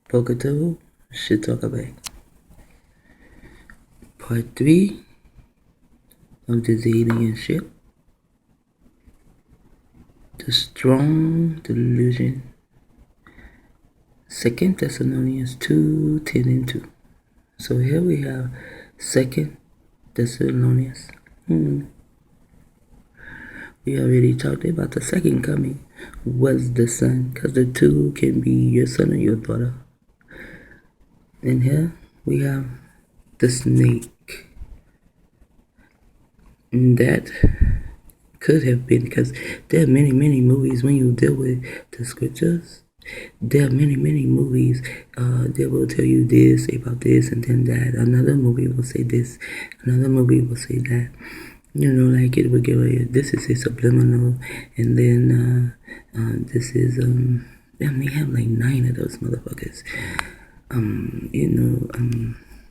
Pocketo should talk about part 3 of this alien ship, the strong delusion. 2 Thessalonians 2, 10 and 2. So here we have 2 Thessalonians. We already talked about the second coming was the son, because the two can be your son or your daughter. And here we have the snake. And that could have been, because there are many movies when you deal with the scriptures. There are many movies that will tell you this about this and then that. Another movie will say this, another movie will say that. You know, like it will give you, this is a subliminal, and then this is they have like 9 of those motherfuckers.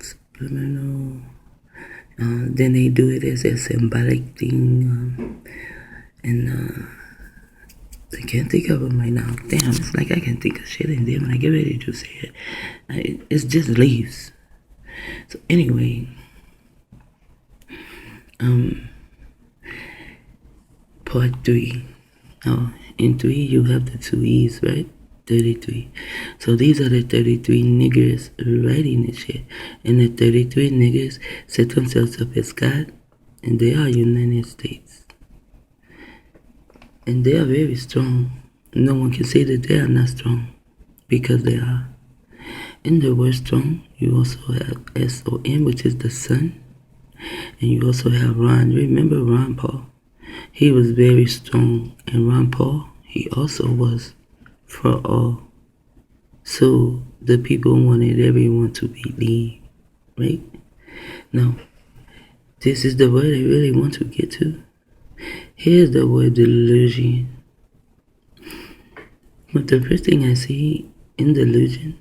Subliminal. Then they do it as a symbolic thing, and I can't think of them right now. Damn, it's like I can't think of shit, and then when I get ready to say it, it's just leaves. So anyway, part 3. In 3 you have the 2 E's, right? 33. So these are the 33 niggers writing this shit. And the 33 niggers set themselves up as God, and they are United States. And they are very strong. No one can say that they are not strong, because they are. In the word strong, you also have S-O-N, which is the sun. And you also have Ron. Remember Ron Paul? He was very strong. And Ron Paul, he also was for all. So the people wanted everyone to believe, right? Now, this is the word I really want to get to. Here's the word delusion. But the first thing I see in delusion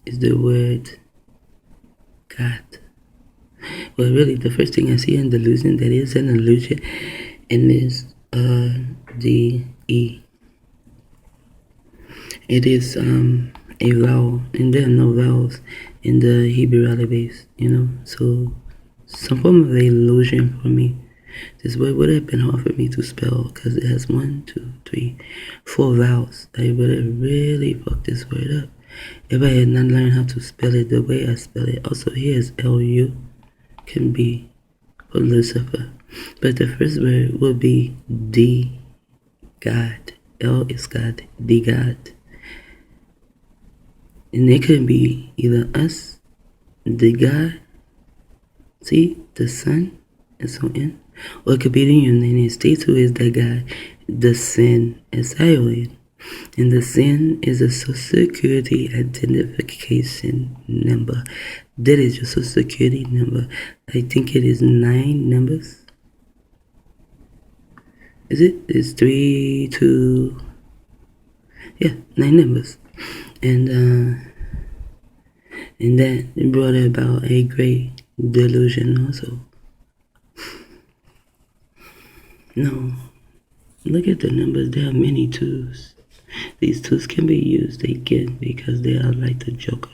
is the word God. Well, really, the first thing I see in delusion that is an illusion, and is D-E. It is a vowel, and there are no vowels in the Hebrew alphabet, so some form of illusion for me. This word would have been hard for me to spell, because it has 1, 2, 3, 4 vowels. I would have really fucked this word up if I had not learned how to spell it the way I spell it. Also, here's L-U, can be for Lucifer. But the first word would be D, God. L is God, D, God. And it could be either us, the God, see, the sun, S-O-N, or it could be the United States, who is the God, the sin, S-I-O-N. And the sin is a social security identification number. That is your social security number. I think it is 9 numbers. Is it? It's 3, 2, 9 numbers. And that brought about a great delusion also. No, look at the numbers. There are many 2s. These 2s can be used again because they are like the Joker,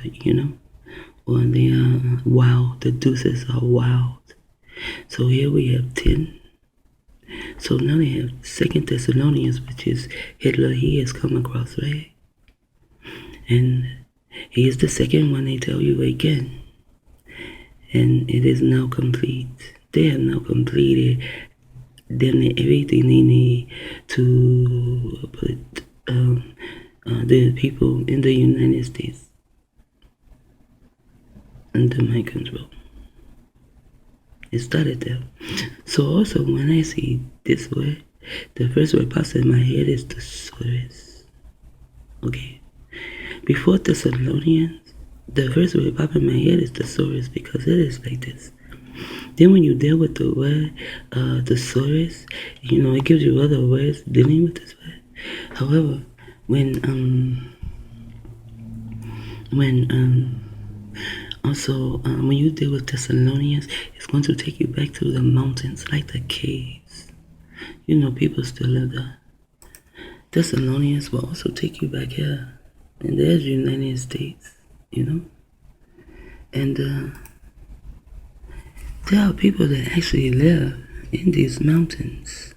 or they are wild. The deuces are wild. So here we have 10. So now they have 2 Thessalonians, which is Hitler. He has come across, right? And he is the second one they tell you again. And it is now complete. They have now completed everything they need to put the people in the United States under my control. It started there. So also when I see this word, the first word pops in my head is thesaurus. Okay. Before Thessalonians, the first word pop in my head is thesaurus, because it is like this. Then when you deal with the word thesaurus, it gives you other words dealing with this word. However, when you deal with Thessalonians, it's going to take you back to the mountains, like the caves. People still live there. Thessalonians will also take you back here, and there's United States. you know. And there are people that actually live in these mountains,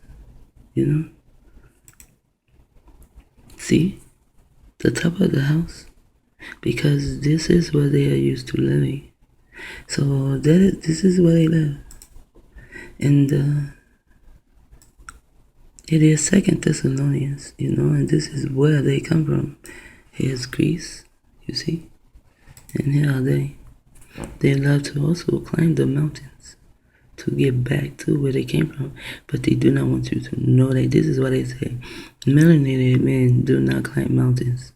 you know. See, the top of the house, because this is where they are used to living. So this is where they live. And it is Second Thessalonians, you know, and this is where they come from. Here's Greece, you see, and here are they. They love to also climb the mountains to get back to where they came from, but they do not want you to know that. This is what they say: melanated men do not climb mountains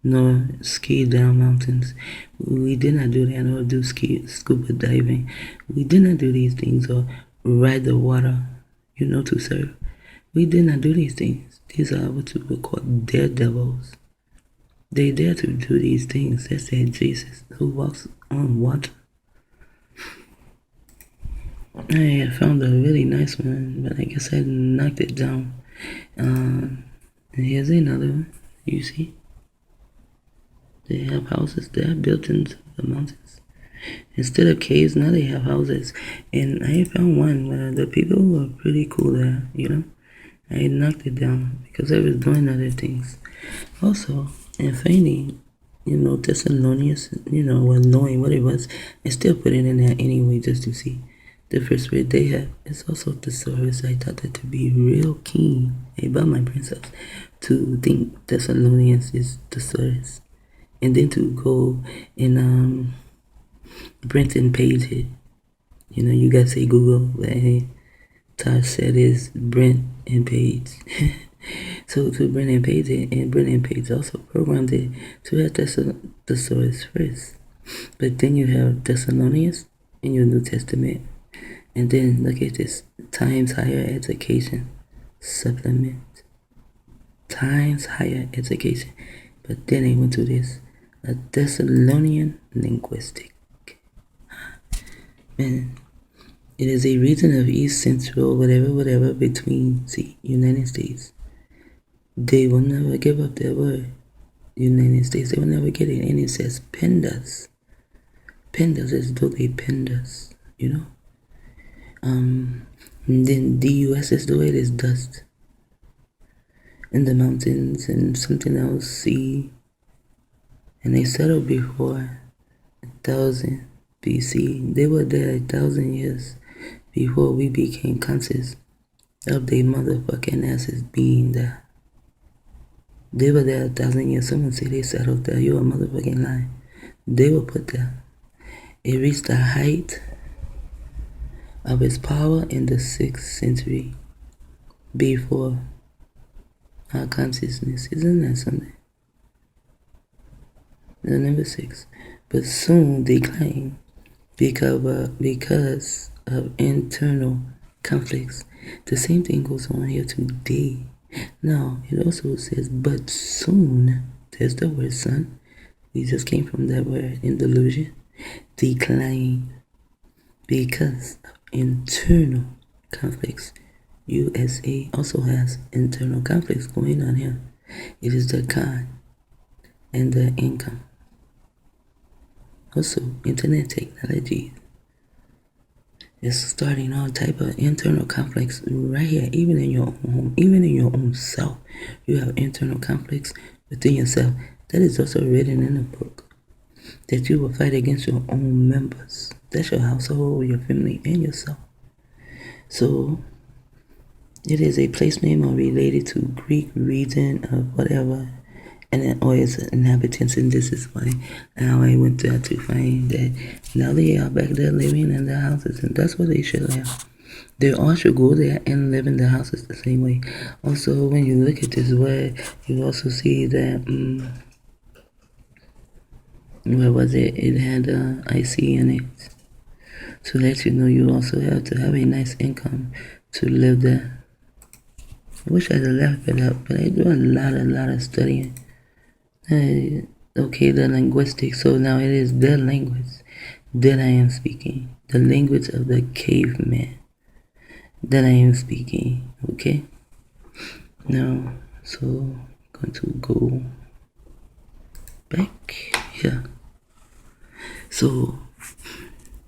nor ski down mountains. We did not do that, or do scuba diving. We did not do these things, or ride the water, you know, to surf. We did not do these things. These are what we would call daredevils. They dare to do these things. That's that Jesus who walks on water. I found a really nice one, but I guess I knocked it down. And here's another one. You see? They have houses there built into the mountains. Instead of caves, now they have houses. And I found one where the people were pretty cool there, you know? I knocked it down because I was doing other things. Also, in finding, you know, Thessalonians, you know, well, knowing what it was, I still put it in there anyway just to see. The first word they have is also thesaurus. I thought that to be real keen about my princess to think Thessalonians is thesaurus. And then to go and print and page it. You know, you guys say Google, but hey, Tosh said is Brent and Page. So to Brent and Page it, and Brent and Page also programmed it to have thesaurus first. But then you have Thessalonians in your New Testament. And then look at this, Times Higher Education Supplement. Times Higher Education. But then they went to this, a Thessalonian linguistic. Man, it is a region of East Central, whatever, between the United States. They will never give up their word. United States, they will never get it. And it says pendas. Pendas as though they penned us, you know? And then the US is the way it is dust. In the mountains and something else, sea. And they settled before 1000 BC. They were there 1,000 years before we became conscious of their motherfucking asses being there. They were there 1,000 years. Someone say they settled there. You're a motherfucking lie. They were put there. It reached the height of its power in the 6th century before our consciousness. Isn't that something? The number 6. But soon declined because of internal conflicts. The same thing goes on here today. Now, it also says, but soon, there's the word son. We just came from that word in delusion. Decline because of internal conflicts. USA also has internal conflicts going on here. It is the con and the income. Also, internet technology is starting all type of internal conflicts right here, even in your own home, even in your own self. You have internal conflicts within yourself. That is also written in the book. That you will fight against your own members. That's your household, your family, and yourself. So, it is a place name or related to Greek region of whatever, and then or its inhabitants, and this is why now I went there to find that now they are back there living in their houses, and that's what they should have. They all should go there and live in their houses the same way. Also, when you look at this word, you also see that where was it? It had IC in it to let you know you also have to have a nice income to live there. I wish I'd left it up, but I do a lot of studying. Okay, the linguistics. So now it is the language that I am speaking. The language of the caveman that I am speaking. Okay? Now, so I'm going to go back here. So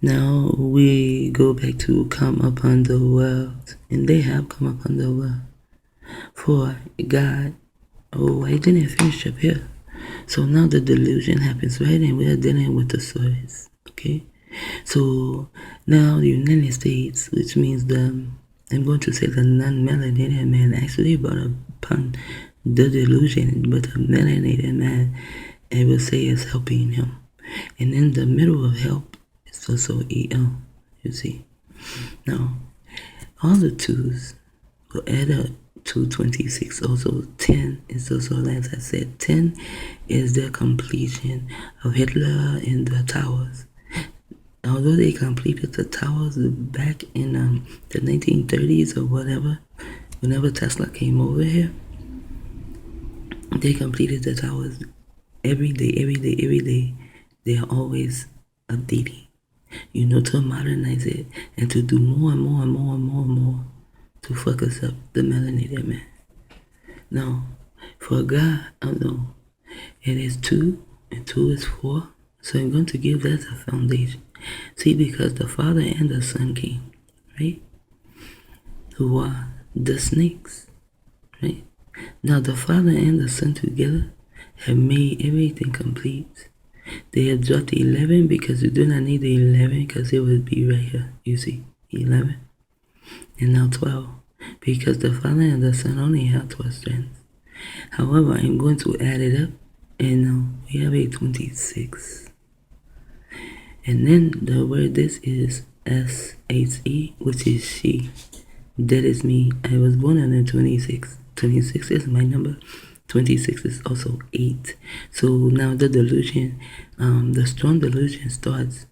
now we go back to come upon the world, and they have come upon the world. For God, oh, I didn't finish up here. So now the delusion happens, right? And we are dealing with the source, okay? So now the United States, which means I'm going to say the non-melanated man actually brought upon the delusion, but the melanated man, I will say, is helping him. And in the middle of help, it's also EL, you see. Now, all the twos will add up to 26. Also, 10 is also, as I said, 10 is the completion of Hitler in the towers. Although they completed the towers back in the 1930s or whatever, whenever Tesla came over here, they completed the towers every day. They are always updating, to modernize it and to do more and more to fuck us up, the melanated man. Now, for God, I know it is 2 and 2 is 4. So I'm going to give that a foundation. See, because the Father and the Son came, right? Who are the snakes, right? Now the Father and the Son together have made everything complete. They have dropped the 11 because you do not need the 11 because it would be right here. You see, 11. And now 12 because the Father and the Son only have 12 strands. However, I'm going to add it up and now we have a 26. And then the word this is SHE, which is she. That is me. I was born on the 26. 26 is my number. 26 is also 8. So now the delusion, the strong delusion starts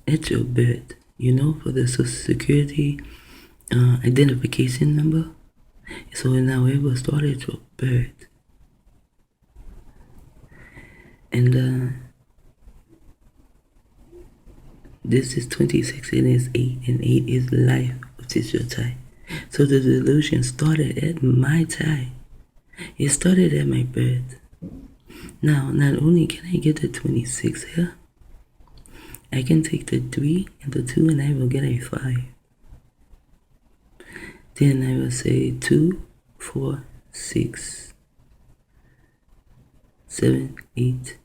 at your birth, for the Social Security identification number. So now it will start at your birth. And this is 26 and it's 8, and 8 is life, which is your time. So the delusion started at my time. It started at my birth. Now, not only can I get the 26 here, I can take the 3 and the 2 and I will get a 5. Then I will say 2, 4, 6, 7, 8,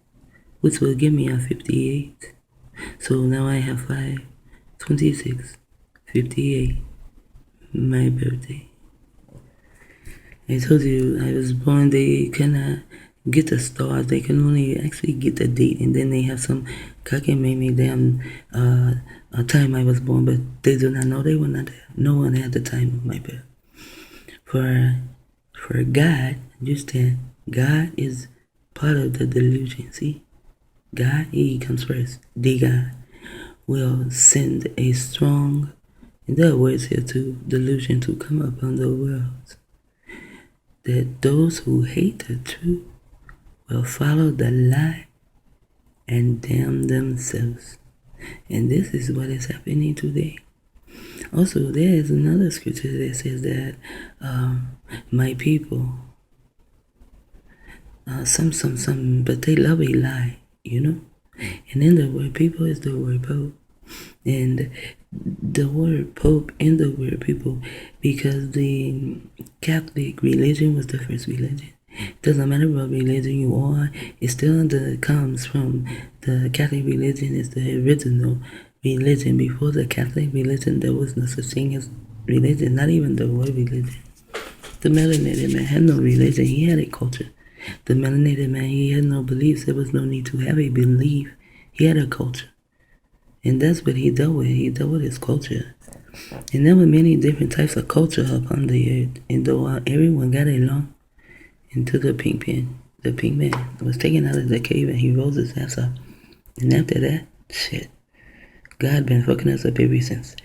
which will give me a 58. So now I have 5, 26, 58, my birthday. I told you I was born, they cannot get the stars, they can only actually get the date, and then they have some cockamamie damn time I was born, but they do not know, they were not there. No one had the time of my birth. For God, understand, God is part of the delusion, see? God, He comes first. The God will send a strong, and there are words here too, delusion to come upon the world. That those who hate the truth will follow the lie and damn themselves. And this is what is happening today. Also, there is another scripture that says that my people, but they love a lie, And then the word people is the word pope. And the word pope and the word people, because the Catholic religion was the first religion. It doesn't matter what religion you are, it still comes from the Catholic religion is the original religion. Before the Catholic religion, there was no such thing as religion, not even the word religion. The melanated man had no religion, he had a culture. The melanated man, he had no beliefs. There was no need to have a belief. He had a culture. And that's what he dealt with. He dealt with his culture. And there were many different types of culture upon the earth. And though everyone got along into the pink pen, the pink man was taken out of the cave and he rose his ass up. And after that, shit, God been fucking us up ever since.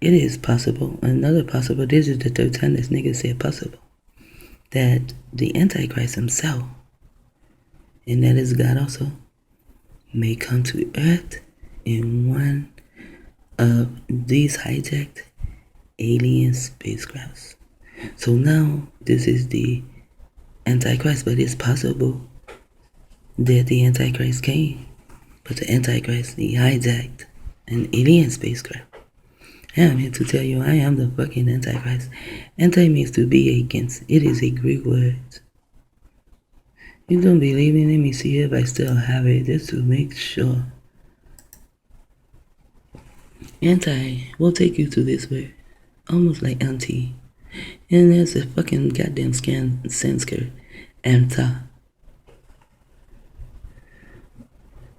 It is possible, another possible, this is the third time this nigga said possible, that the Antichrist himself, and that is God also, may come to earth in one of these hijacked alien spacecrafts. So now this is the Antichrist, but it's possible that the Antichrist came But the Antichrist, he hijacked an alien spacecraft. And I'm here to tell you I am the fucking Antichrist. Anti means to be against. It is a Greek word. You don't believe me? Let me see if I still have it, just to make sure. Anti will take you to this word. Almost like anti. And there's a fucking goddamn Sanskrit. Anta.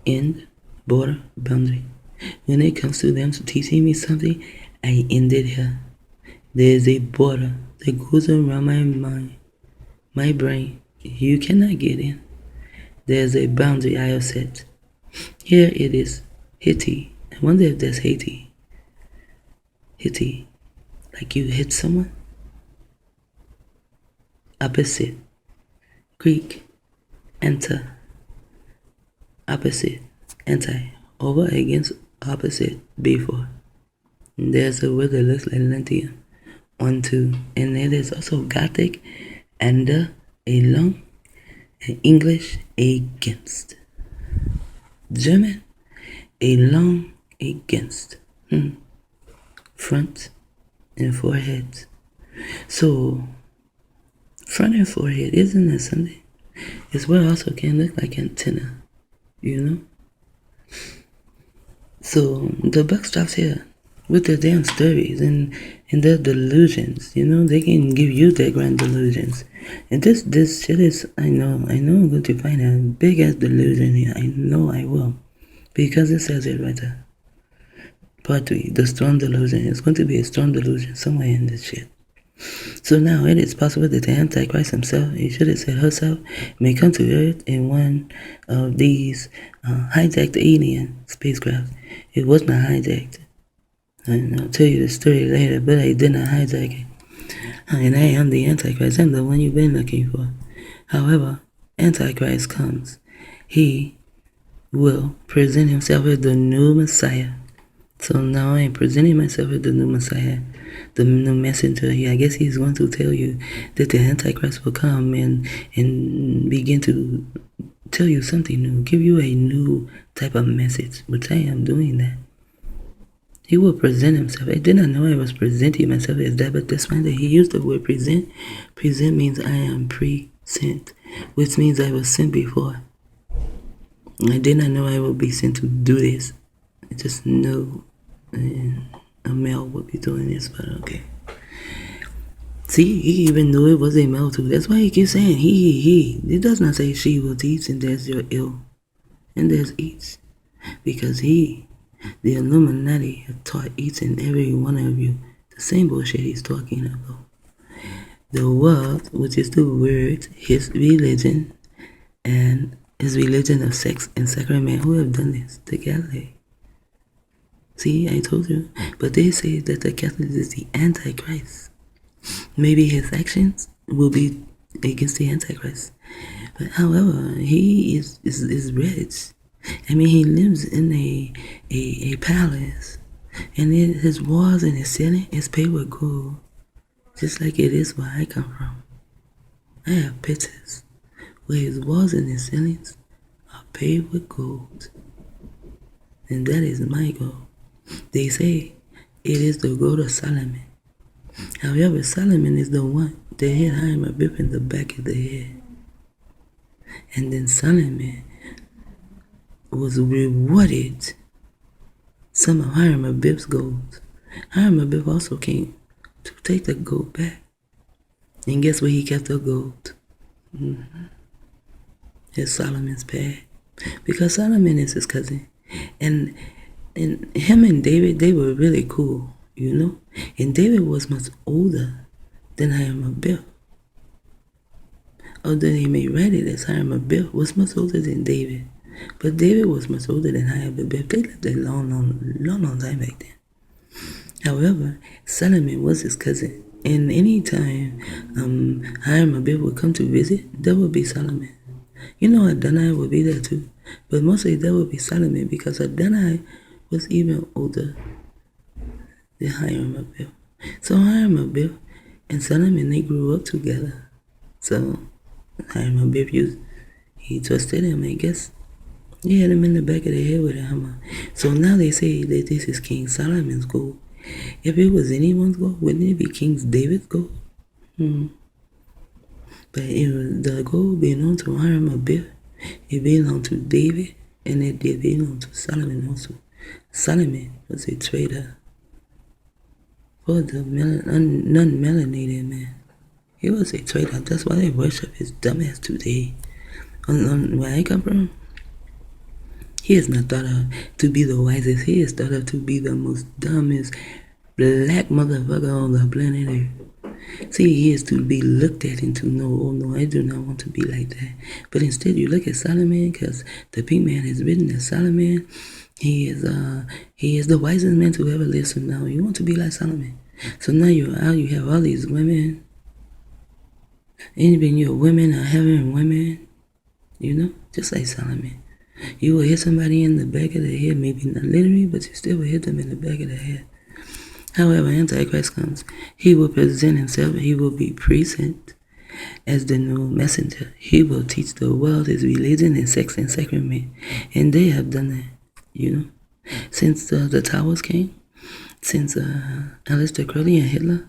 End, border, boundary. When it comes to them teaching me something, I ended here. There's a border that goes around my mind, my brain. You cannot get in. There's a boundary I have set. Here it is, Hitty. I wonder if there's Haiti. Hitty, like you hit someone. Opposite. Greek, enter. Opposite, anti. Over against opposite, before. And there's a word that looks like lithium. 1, 2. And it is also Gothic, and along, and English, against. German, along, against. Front and forehead. So, front and forehead, isn't that something? It's what also can look like antenna, you know? So, the buck stops here with their damn stories and their delusions, you know? They can give you their grand delusions. And this shit is, I know I'm going to find a big ass delusion here. I know I will. Because it says it right there. Part 3, the storm delusion. It's going to be a storm delusion somewhere in this shit. So now it is possible that the Antichrist himself, he should have said herself, may come to Earth in one of these hijacked alien spacecraft. It was not hijacked. And I'll tell you the story later, but I did not hijack it. And I am the Antichrist. I'm the one you've been looking for. However, Antichrist comes. He will present himself as the new Messiah. So now I am presenting myself as the new Messiah, the new messenger. I guess he's going to tell you that the Antichrist will come and begin to tell you something new, give you a new type of message, which I am doing that. He will present himself. I did not know I was presenting myself as that, but that's why he used the word present. Present means I am pre-sent, which means I was sent before. I did not know I would be sent to do this. I just know a male would be doing this, but okay. See, he even knew it was a male too. That's why he keeps saying he. It does not say she will teach and there's your ill. And there's each. Because he, the Illuminati, have taught each and every one of you the same bullshit he's talking about. The world, which is the word, his religion, and his religion of sex and sacrament, who have done this together. See, I told you. But they say that the Catholic is the Antichrist. Maybe his actions will be against the Antichrist. But however, he is rich. I mean, he lives in a palace. And his walls and his ceiling is paved with gold. Just like it is where I come from. I have pictures where his walls and his ceilings are paved with gold. And that is my gold. They say it is the gold of Solomon. However, Solomon is the one that hit Hiram Abib in the back of the head. And then Solomon was rewarded some of Hiram Abib's gold. Hiram Abib also came to take the gold back. And guess where he kept the gold? It's Solomon's bag. Because Solomon is his cousin. And him and David, they were really cool, you know? And David was much older than Hiram Abib. Although they may write it as Hiram Abib was much older than David. But David was much older than Hiram Abib. They lived a long time back then. However, Solomon was his cousin. And any time Hiram Abib would come to visit, there would be Solomon. You know, Adonai would be there too. But mostly there would be Solomon because Adonai was even older than Hiram Abib. So Hiram Abib and Solomon, they grew up together. So Hiram Abib, he trusted him, I guess. He hit him in the back of the head with a hammer. So now they say that this is King Solomon's gold. If it was anyone's gold, wouldn't it be King David's gold? But it was, the gold belonged to Hiram Abib. It belonged to David, and it did belong to Solomon also. Solomon was a traitor for the non-melanated man. He was a traitor. That's why they worship his dumbass today. Where I come from, he is not thought of to be the wisest. He is thought of to be the most dumbest black motherfucker on the planet Earth. See, he is to be looked at and to know, oh no, I do not want to be like that. But instead, you look at Solomon, because the pink man has written that Solomon, he is the wisest man to ever live. So now you want to be like Solomon. So now you're out, you have all these women, and even your women are having women, you know, just like Solomon. You will hit somebody in the back of the head, maybe not literally, but you still will hit them in the back of the head. However, Antichrist comes, he will present himself, he will be present as the new messenger. He will teach the world his religion and sex and sacrament. And they have done that, you know. Since the towers came, since Aleister Crowley and Hitler,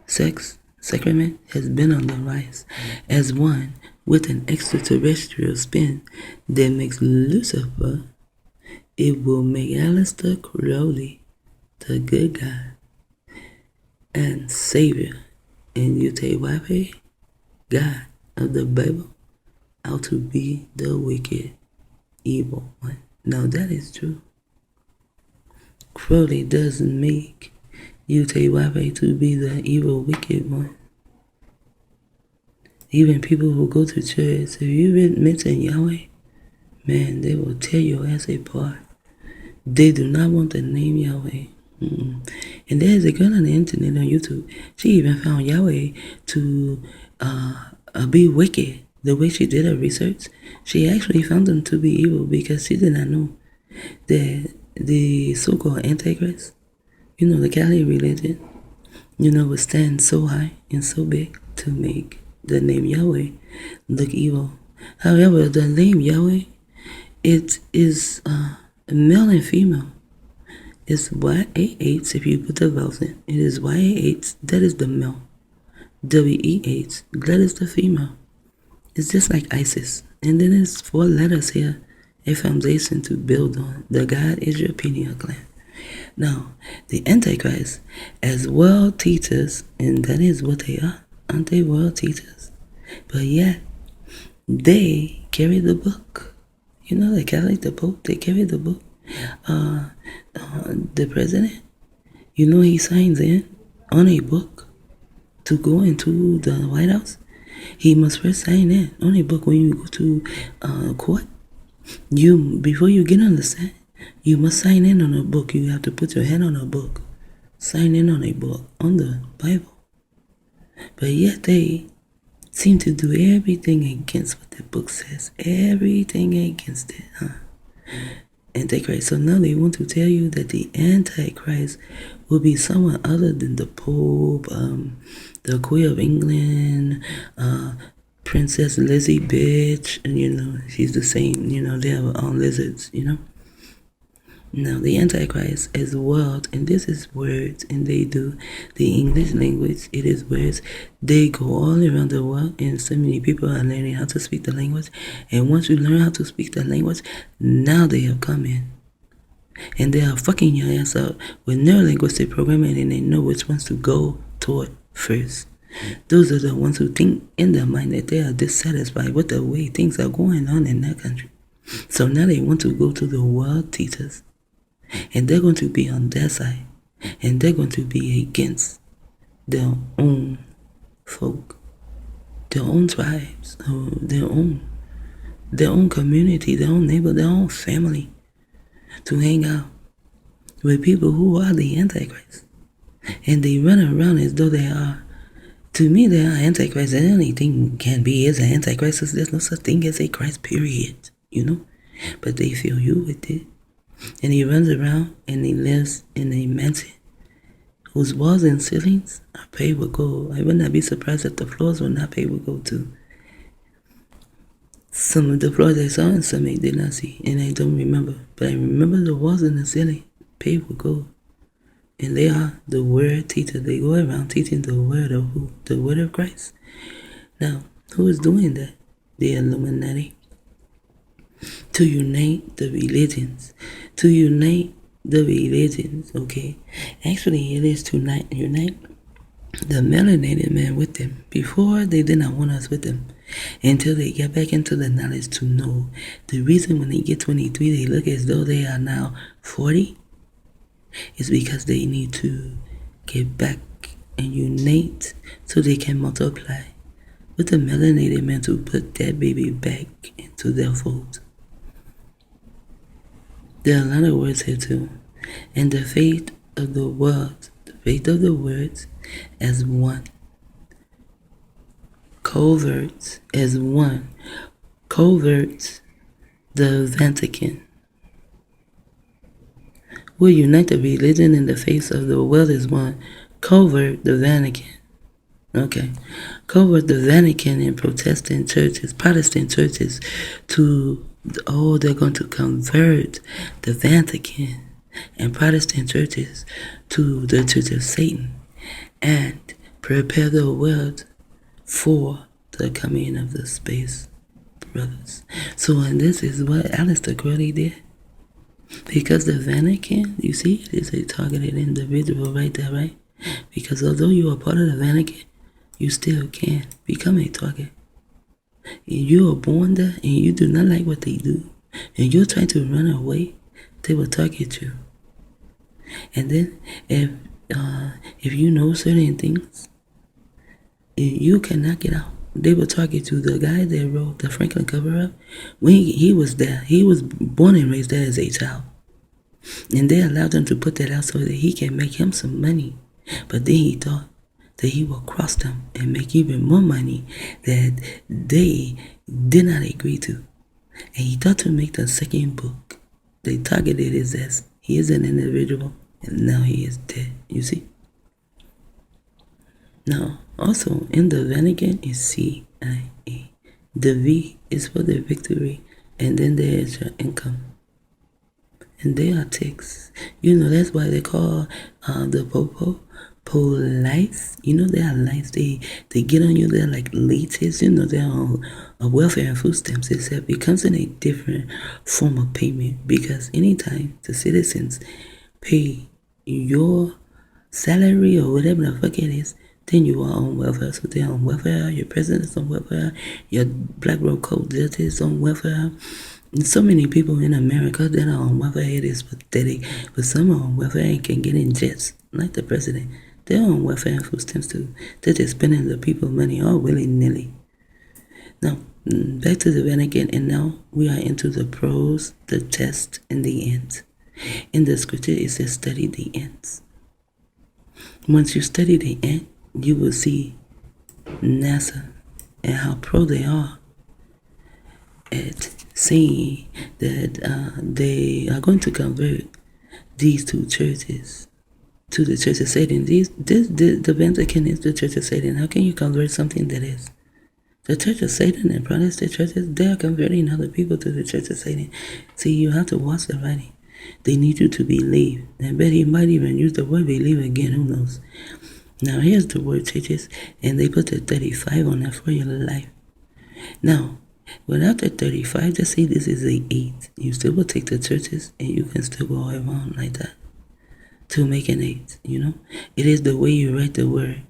sex, sacrament has been on the rise as one with an extraterrestrial spin that makes Lucifer. It will make Aleister Crowley the good guy and Savior, and thEnd, God of the Bible, out to be the wicked, evil one. Now that is true. Crowley doesn't make thEnd to be the evil, wicked one. Even people who go to church, if you mention Yahweh, man, they will tear your ass apart. They do not want the name Yahweh. And there's a girl on the internet on YouTube. She even found Yahweh to be wicked. The way she did her research, she actually found them to be evil because she did not know that the so-called Antichrist, you know, the Catholic religion, you know, would stand so high and so big to make the name Yahweh look evil. However, the name Yahweh, it is male and female. It's YAH if you put the vowels in. It is YAH, that is the male. WEH, that is the female. It's just like ISIS. And then there's 4 letters here, a foundation to build on. The God is your pineal gland. Now, the Antichrist, as world teachers, and that is what they are, aren't they, world teachers? But yet, they carry the book. You know, they carry the Pope, they carry the book. The president, you know, he signs in on a book to go into the White House. He must first sign in on a book when you go to court. Before you get on the set, you must sign in on a book. You have to put your hand on a book, sign in on a book, on the Bible. But yet they seem to do everything against what the book says. Everything against it, huh? Antichrist. So now they want to tell you that the Antichrist will be someone other than the Pope, the Queen of England, Princess Lizzie bitch, and you know, she's the same, you know, they have all lizards, you know. Now the Antichrist is world, and this is words, and they do the English language, it is words. They go all around the world, and so many people are learning how to speak the language. And once you learn how to speak the language, now they have come in. And they are fucking your ass up with neurolinguistic programming, and they know which ones to go toward first. Those are the ones who think in their mind that they are dissatisfied with the way things are going on in their country. So now they want to go to the world teachers. And they're going to be on their side. And they're going to be against their own folk, their own tribes, or their own community, their own neighbor, their own family, to hang out with people who are the Antichrist. And they run around as though they are. To me, they are Antichrist. The only thing can be is an Antichrist. There's no such thing as a Christ, period. You know? But they fill you with it. And he runs around and he lives in a mansion whose walls and ceilings are paved with gold. I would not be surprised if the floors were not paved with gold too. Some of the floors I saw and some I did not see, and I don't remember. But I remember the walls and the ceiling paved with gold. And they are the word teacher. They go around teaching the word of who? The word of Christ. Now, who is doing that? The Illuminati. To unite the religions. To unite the religions, okay? Actually, it is to unite the melanated man with them. Before, they did not want us with them. Until they get back into the knowledge to know the reason when they get 23, they look as though they are now 40. Is because they need to get back and unite so they can multiply with the melanated man to put that baby back into their fold. There are a lot of words here too. And the faith of the world, the faith of the words as one. Coverts as one. Coverts the Vatican. Will unite the religion and the faith of the world as one. Covert the Vatican. Okay. Covert the Vatican and Protestant churches to, they're going to convert the Vatican and Protestant churches to the Church of Satan and prepare the world for the coming of the space brothers. So, and this is what Aleister Crowley did. Because the Vatican, you see, it is a targeted individual right there, right? Because although you are part of the Vatican, you still can become a target. And you are born there and you do not like what they do, and you're trying to run away, they will target you. And then if you know certain things, you cannot get out. They will target you. The guy that wrote the Franklin cover-up, when he was there, he was born and raised there as a child. And they allowed him to put that out so that he can make him some money. But then he thought that he will cross them and make even more money that they did not agree to. And he thought to make the second book. They targeted his ass. He is an individual, and now he is dead, you see. Now, also in the Vatican is CIA. The V is for the victory, and then there is your income. And they are ticks. You know, that's why they call the popo police. You know, they are lice. They get on you. They're like leeches. You know, they're on welfare and food stamps. Except it comes in a different form of payment. Because anytime the citizens pay your salary or whatever the fuck it is, then you are on welfare. So they're on welfare. Your president is on welfare. Your black robe coat judge is on welfare. And so many people in America that are on welfare, it is pathetic. But some are on welfare and can get in jets, like the president. They're on welfare and food stamps too. They're just spending the people's money all willy-nilly. Now, back to the Vatican, and now we are into the pros, the test, and the ends. In the scripture, it says study the ends. Once you study the end, you will see NASA and how pro they are at saying that they are going to convert these two churches to the Church of Satan. The Vatican is the Church of Satan. How can you convert something that is? The Church of Satan and Protestant churches, they are converting other people to the Church of Satan. See, you have to watch the writing. They need you to believe. I bet he might even use the word believe again, who knows. Now, here's the word churches, and they put the 35 on that for your life. Now, without the 35, just say this is a 8. You still will take the churches, and you can still go around like that to make an 8, you know. It is the way you write the word,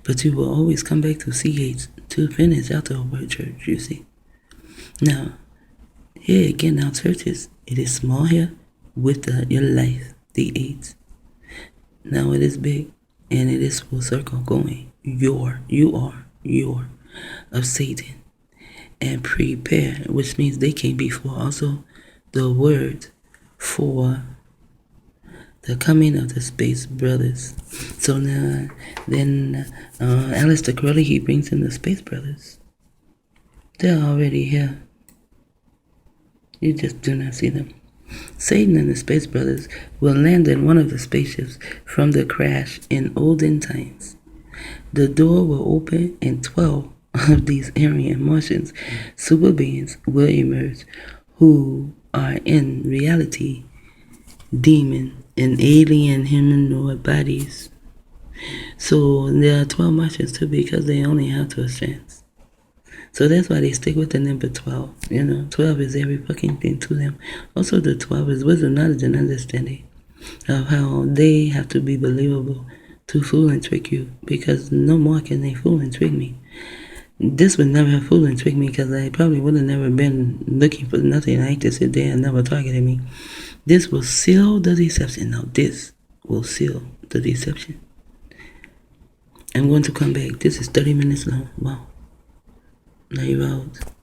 but you will always come back to CH to finish out the word church, you see. Now, here again, now churches, it is small here with your life, the 8. Now it is big, and it is full circle going. You are of Satan. And prepare, which means they came before also the word for the coming of the space brothers. So now, then Aleister Crowley, he brings in the space brothers. They're already here. You just do not see them. Satan and the space brothers will land in one of the spaceships from the crash in olden times. The door will open and 12 of these Aryan Martians, super beings will emerge who are in reality demon and alien humanoid bodies. So there are 12 Martians too because they only have 12 strands. So that's why they stick with the number 12. 12 is every fucking thing to them. Also, the 12 is wisdom, knowledge, and understanding of how they have to be believable to fool and trick you, because no more can they fool and trick me. This would never have fooled and tricked me because I probably would have never been looking for nothing like this if they had never targeted me. This will seal the deception. Now this will seal the deception. I'm going to come back. This is 30 minutes long. Wow. Now you're out.